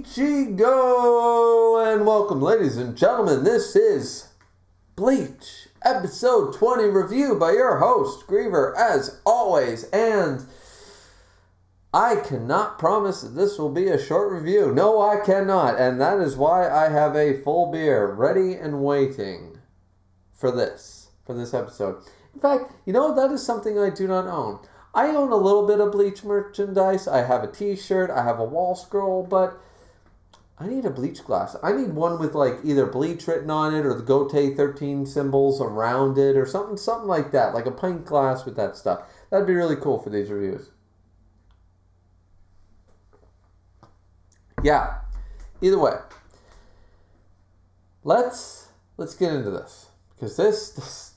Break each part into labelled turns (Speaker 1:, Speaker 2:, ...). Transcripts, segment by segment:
Speaker 1: Ichigo! And welcome, ladies and gentlemen. This is Bleach, episode 20 review by your host, Griever, as always. And I cannot promise that this will be a short review. No, I cannot. And that is why I have a full beer ready and waiting for this episode. In fact, you know, that is something I do not own. I own a little bit of Bleach merchandise. I have a t-shirt. I have a wall scroll, but I need a Bleach glass. I need one with like either Bleach written on it or the Gote 13 symbols around it or something like that. Like a pint glass with that stuff. That'd be really cool for these reviews. Yeah. Either way. Let's get into this. Because this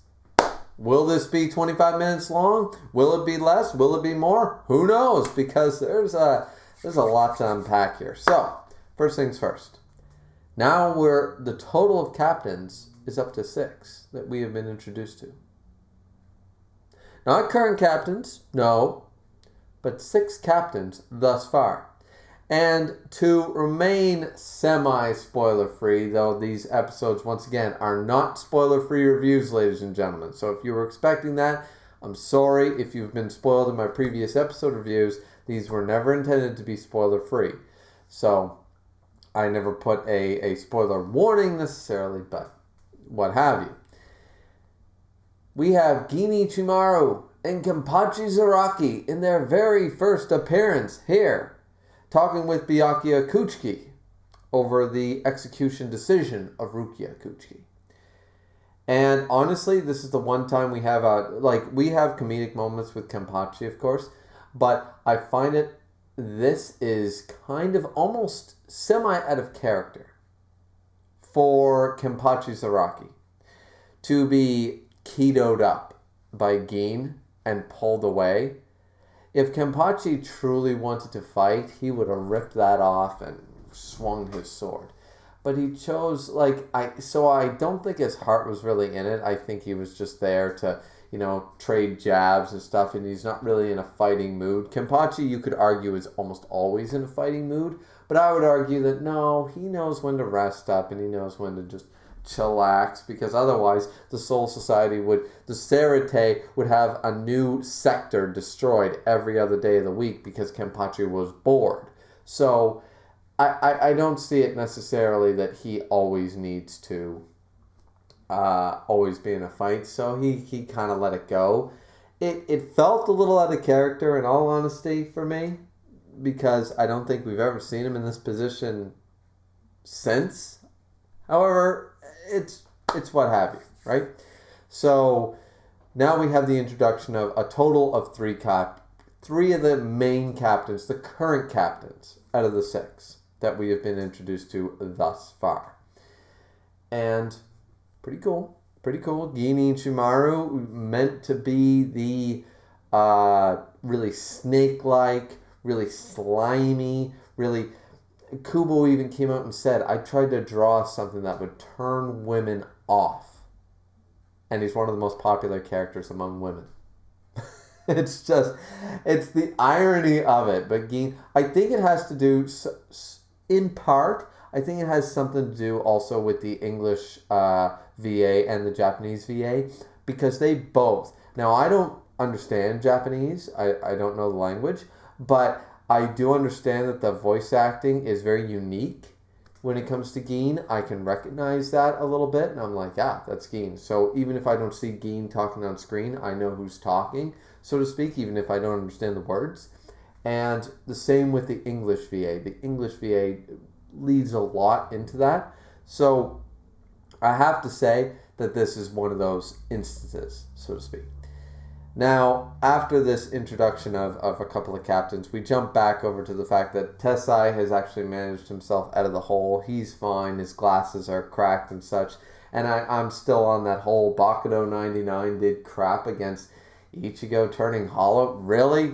Speaker 1: will this be 25 minutes long? Will it be less? Will it be more? Who knows? Because there's a lot to unpack here. So, first things first. Now the total of captains is up to 6 that we have been introduced to. Not current captains, no, but 6 captains thus far. And to remain semi-spoiler-free, though these episodes, once again, are not spoiler-free reviews, ladies and gentlemen. So if you were expecting that, I'm sorry. If you've been spoiled in my previous episode reviews, these were never intended to be spoiler-free. So I never put a spoiler warning necessarily, but what have you. We have Gin Ichimaru and Kenpachi Zaraki in their very first appearance here, talking with Byakuya Kuchiki over the execution decision of Rukia Kuchiki. And honestly, this is the one time we have we have comedic moments with Kenpachi, of course, but I find this is kind of almost semi out of character for Kenpachi Zaraki to be ketoed up by Gin and pulled away. If Kenpachi truly wanted to fight, he would have ripped that off and swung his sword. But he chose, so I don't think his heart was really in it. I think he was just there to, trade jabs and stuff, and he's not really in a fighting mood. Kenpachi, you could argue, is almost always in a fighting mood, but I would argue that no, he knows when to rest up and he knows when to just chillax, because otherwise the Soul Society the Serite would have a new sector destroyed every other day of the week because Kenpachi was bored. So I don't see it necessarily that he always needs to always be in a fight, so he kind of let it go. It felt a little out of character, in all honesty, for me, because I don't think we've ever seen him in this position since. However, it's what have you, right? So now we have the introduction of a total of 3 of the main captains, the current captains out of the 6 that we have been introduced to thus far. And pretty cool. Gin Ichimaru, meant to be the really snake-like, really slimy, really... Kubo even came out and said, I tried to draw something that would turn women off. And he's one of the most popular characters among women. It's the irony of it. But Gin, I think it has to do, in part, I think it has something to do also with the English VA and the Japanese VA. Because they both, now I don't understand Japanese, I don't know the language, but I do understand that the voice acting is very unique when it comes to Gin. I can recognize that a little bit, and I'm like, that's Gin. So even if I don't see Gin talking on screen, I know who's talking, so to speak, even if I don't understand the words. And the same with the English VA. The English VA leads a lot into that. So I have to say that this is one of those instances, so to speak. Now, after this introduction of a couple of captains, we jump back over to the fact that Tessai has actually managed himself out of the hole. He's fine. His glasses are cracked and such. And I'm still on that whole Bakudo 99 did crap against Ichigo turning hollow. Really?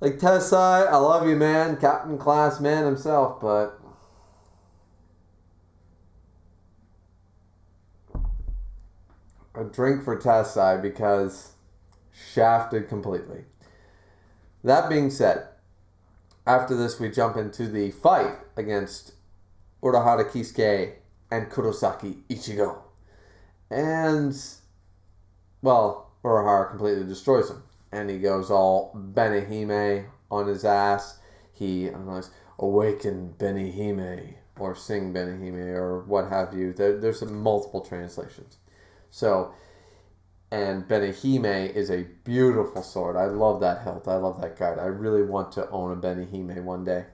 Speaker 1: Like, Tessai, I love you, man. Captain class man himself, but... a drink for Tessai, because shafted completely. That being said, After this, we jump into the fight against Urahara Quisqueya and Kurosaki Ichigo. And, well, Urahara completely destroys him. And he goes all Benihime on his ass. He, awaken Benihime, or sing Benihime, or what have you. There's multiple translations. So, and Benihime is a beautiful sword. I love that hilt. I love that guard. I really want to own a Benihime one day.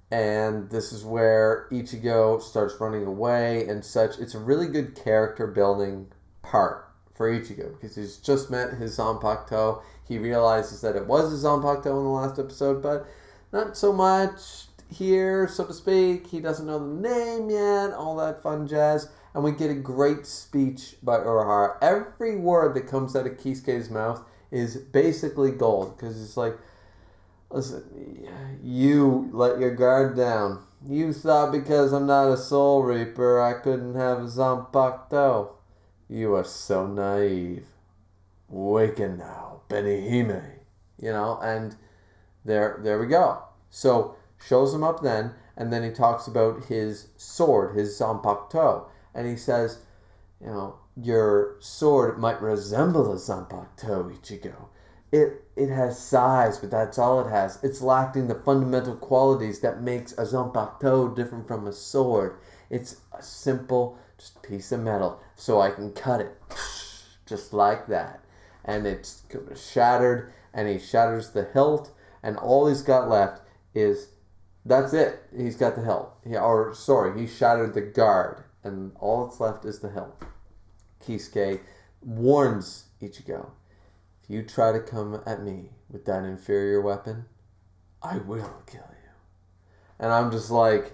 Speaker 1: And this is where Ichigo starts running away and such. It's a really good character building part for Ichigo because he's just met his Zanpakuto. He realizes that it was his Zanpakuto in the last episode, but not so much here, so to speak. He doesn't know the name yet, all that fun jazz. And we get a great speech by Urahara. Every word that comes out of Quisqueya's mouth is basically gold. Because it's like, listen, you let your guard down. You thought because I'm not a Soul Reaper, I couldn't have a Zanpakuto. You are so naive. Waken now, Benihime. And there we go. So, shows him up then, and then he talks about his sword, his Zanpakuto. And he says, your sword might resemble a Zanpakuto, Ichigo. It has size, but that's all it has. It's lacking the fundamental qualities that makes a Zanpakuto different from a sword. It's a simple, just piece of metal, so I can cut it, just like that. And it's shattered, and he shatters the hilt, and all he's got left is, that's it. He's got the hilt. He shattered the guard. And all that's left is the hilt. Quisqueya warns Ichigo, if you try to come at me with that inferior weapon, I will kill you. And I'm just like,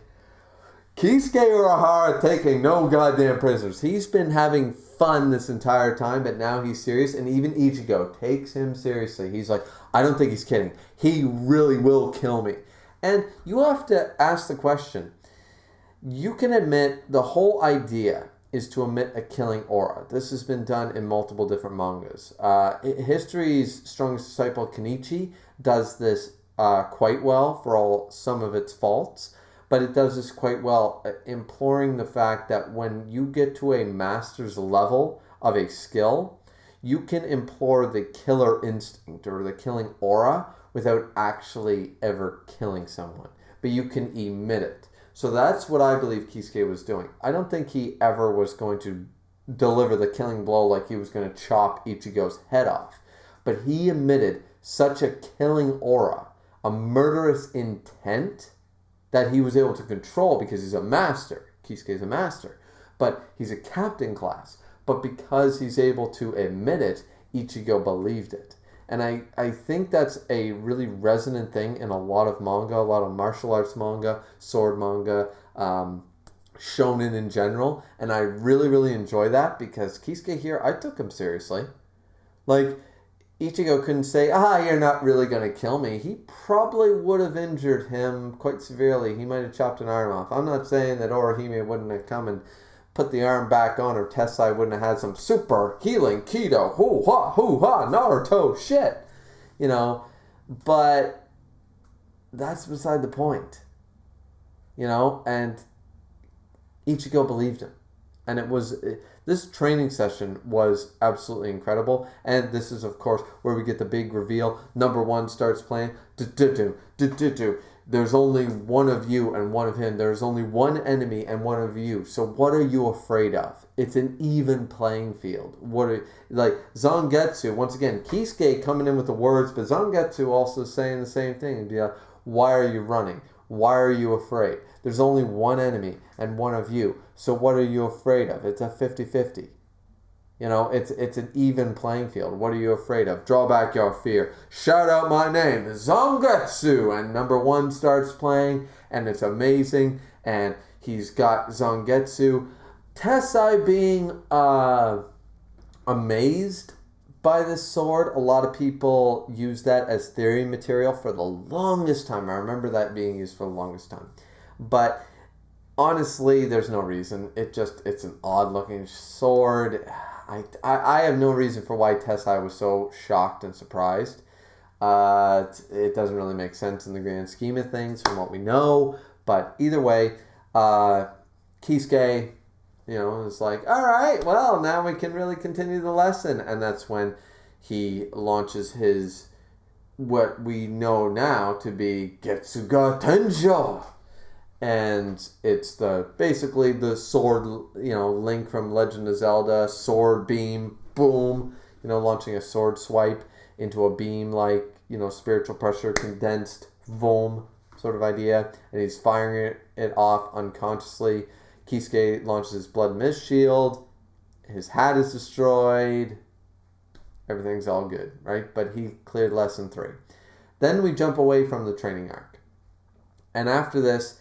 Speaker 1: Quisqueya Urahara taking no goddamn prisoners. He's been having fun this entire time, but now he's serious. And even Ichigo takes him seriously. He's like, I don't think he's kidding. He really will kill me. And you have to ask the question, you can admit the whole idea is to emit a killing aura. This has been done in multiple different mangas. History's strongest disciple, Kenichi, does this quite well for some of its faults, but it does this quite well, imploring the fact that when you get to a master's level of a skill, you can implore the killer instinct or the killing aura without actually ever killing someone, but you can emit it. So that's what I believe Quisqueya was doing. I don't think he ever was going to deliver the killing blow like he was going to chop Ichigo's head off. But he emitted such a killing aura, a murderous intent, that he was able to control because he's a master. Quisqueya's a master. But he's a captain class. But because he's able to emit it, Ichigo believed it. And I think that's a really resonant thing in a lot of manga, a lot of martial arts manga, sword manga, shonen in general. And I really, really enjoy that because Quisqueya here, I took him seriously. Like, Ichigo couldn't say, you're not really going to kill me. He probably would have injured him quite severely. He might have chopped an arm off. I'm not saying that Orihime wouldn't have come and put the arm back on, or Tessai wouldn't have had some super healing keto, hoo-ha, Naruto shit. But that's beside the point. And Ichigo believed him. And this training session was absolutely incredible. And this is, of course, where we get the big reveal. Number 1 starts playing. There's only one of you and one of him. There's only one enemy and one of you. So what are you afraid of? It's an even playing field. Zangetsu, once again, Quisqueya coming in with the words, but Zangetsu also saying the same thing. And be like, why are you running? Why are you afraid? There's only one enemy and one of you. So what are you afraid of? It's a 50-50. It's an even playing field. What are you afraid of? Draw back your fear. Shout out my name, Zangetsu. And number 1 starts playing, and it's amazing. And he's got Zangetsu. Tessai being amazed by this sword. A lot of people use that as theory material for the longest time. I remember that being used for the longest time. But honestly, there's no reason. It's an odd looking sword. I have no reason for why Tessai was so shocked and surprised. It doesn't really make sense in the grand scheme of things from what we know. But either way, Quisqueya, is like, all right, well, now we can really continue the lesson. And that's when he launches his, what we know now to be Getsuga Tenjo. And it's basically the sword, Link from Legend of Zelda, sword beam, boom, launching a sword swipe into a beam like, spiritual pressure, condensed, boom, sort of idea. And he's firing it off unconsciously. Quisqueya launches his blood mist shield. His hat is destroyed. Everything's all good, right? But he cleared lesson 3. Then we jump away from the training arc. And after this,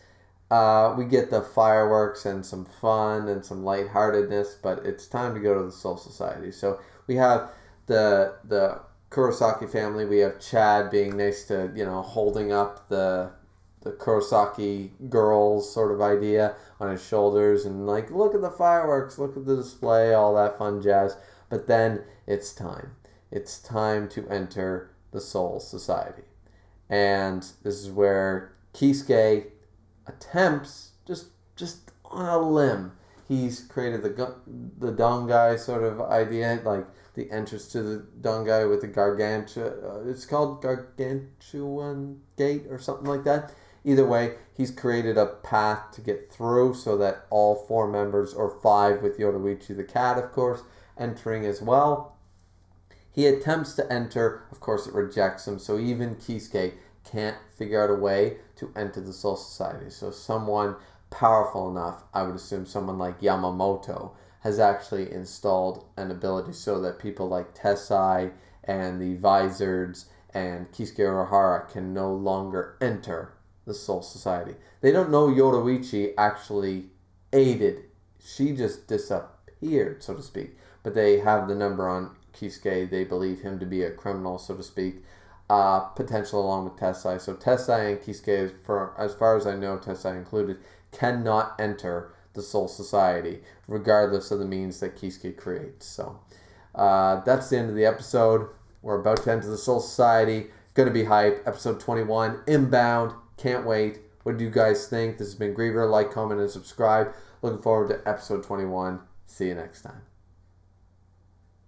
Speaker 1: we get the fireworks and some fun and some lightheartedness, but it's time to go to the Soul Society. So we have the Kurosaki family. We have Chad being nice to, holding up the Kurosaki girls sort of idea on his shoulders and like, look at the fireworks, look at the display, all that fun jazz. But then it's time. It's time to enter the Soul Society. And this is where Quisqueya attempts, just on a limb, he's created the Dongai sort of idea, like the entrance to the Dongai with the it's called Gargantuan Gate or something like that. Either way, he's created a path to get through so that all 4 members, or 5 with Yoruichi the cat, of course, entering as well. He attempts to enter, of course it rejects him, so even Quisqueya can't figure out a way to enter the Soul Society. So someone powerful enough, I would assume someone like Yamamoto, has actually installed an ability so that people like Tessai and the Vizards and Quisqueya Ohara can no longer enter the Soul Society. They don't know Yoruichi actually aided. She just disappeared, so to speak. But they have the number on Quisqueya. They believe him to be a criminal, so to speak. Potential along with Tessai. So Tessai and Quisqueya, as far as I know, Tessai included, cannot enter the Soul Society, regardless of the means that Quisqueya creates. So that's the end of the episode. We're about to enter the Soul Society. Gonna be hype. Episode 21, inbound. Can't wait. What do you guys think? This has been Griever. Like, comment, and subscribe. Looking forward to episode 21. See you next time.